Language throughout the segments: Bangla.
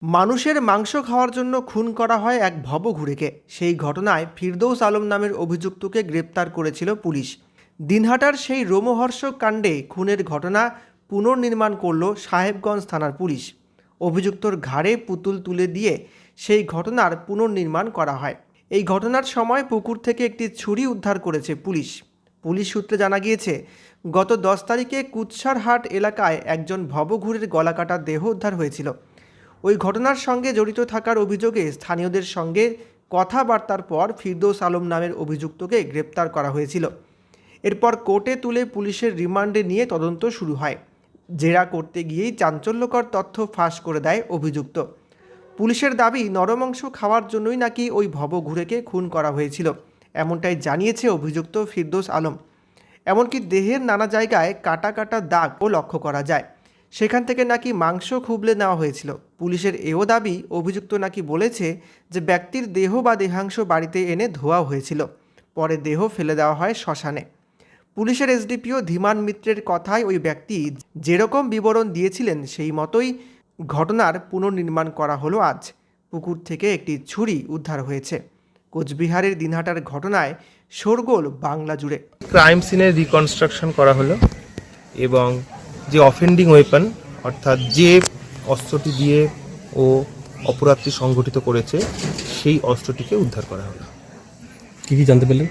মানুষের মাংস খাওয়ার জন্য খুন করা হয় এক ভবঘুরেকে। সেই ঘটনায় ফিরদৌস আলম নামের অভিযুক্তকে গ্রেপ্তার করেছিল পুলিশ। দিনহাটার সেই রোমহর্ষক কাণ্ডে খুনের ঘটনা পুনর্নির্মাণ করল সাহেবগঞ্জ থানার পুলিশ। অভিযুক্তর ঘাড়ে পুতুল তুলে দিয়ে সেই ঘটনার পুনর্নির্মাণ করা হয়। এই ঘটনার সময় পুকুর থেকে একটি ছুরি উদ্ধার করেছে পুলিশ। পুলিশ সূত্রে জানা গিয়েছে, গত 10 তারিখে কুৎসারহাট এলাকায় একজন ভবঘুরের গলাকাটা দেহ উদ্ধার হয়েছিল। ওই ঘটনার সঙ্গে জড়িত থাকার অভিযোগে স্থানীয়দের সঙ্গে কথাবার্তার পর ফিরদৌস আলম নামের অভিযুক্তকে গ্রেপ্তার করা হয়েছিল। এরপর কোর্টে তুলে পুলিশের রিমান্ডে নিয়ে তদন্ত শুরু হয়। জেরা করতে গিয়েই চাঞ্চল্যকর তথ্য ফাঁস করে দেয় অভিযুক্ত। পুলিশের দাবি, নরমাংস খাওয়ার জন্যই নাকি ওই ভবঘুরেকে খুন করা হয়েছিল, এমনটাই জানিয়েছে অভিযুক্ত ফিরদৌস আলম। এমনকি দেহের নানা জায়গায় কাটা কাটা দাগও লক্ষ্য করা যায়। সেখান থেকে নাকি মাংস খুবলে নেওয়া হয়েছিল। পুলিশের এও দাবি, অভিযুক্ত নাকি বলেছে যে ব্যক্তির দেহ বা দেহাংশ বাড়িতে এনে ধোয়া হয়েছিল, পরে দেহ ফেলে দেওয়া হয় শ্মশানে। পুলিশের এসডিপিও ধীমান মিত্রের কথায় ওই ব্যক্তি যেরকম বিবরণ দিয়েছিলেন সেই মতোই ঘটনার পুনর্নির্মাণ করা হলো আজ। পুকুর থেকে একটি ছুরি উদ্ধার হয়েছে। কোচবিহারের দিনহাটার ঘটনায় শোরগোল বাংলা জুড়ে। ক্রাইম সিনের রিকনস্ট্রাকশন করা হলো এবং যে অফেন্ডিং ওয়েপন অর্থাৎ যে অস্ত্রটি দিয়ে ও অপরাধটি সংঘটিত করেছে সেই অস্ত্রটিকে উদ্ধার করা হলো। কি জানতে পারলেন?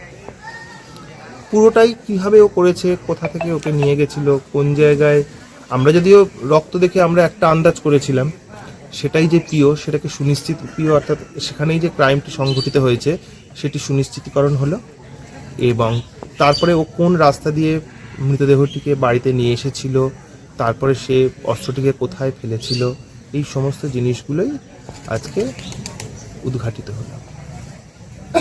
পুরোটাই কিভাবে ও করেছে, কোথা থেকে ওকে নিয়ে গেছিল, কোন জায়গায়। আমরা যদিও রক্ত দেখে আমরা একটা আন্দাজ করেছিলাম, সেটাই যে পিও সেটাকে সুনিশ্চিত, পিও অর্থাৎ সেখানেই যে ক্রাইমটি সংঘটিত হয়েছে সেটি সুনিশ্চিতকরণ হলো। এবং তারপরে ও কোন রাস্তা দিয়ে মৃতদেহটিকে বাড়িতে নিয়ে এসেছিল, তারপরে সে অস্ত্রটিকে কোথায় ফেলেছিল, এই সমস্ত জিনিসগুলোই আজকে উদ্ঘাটিত হলো।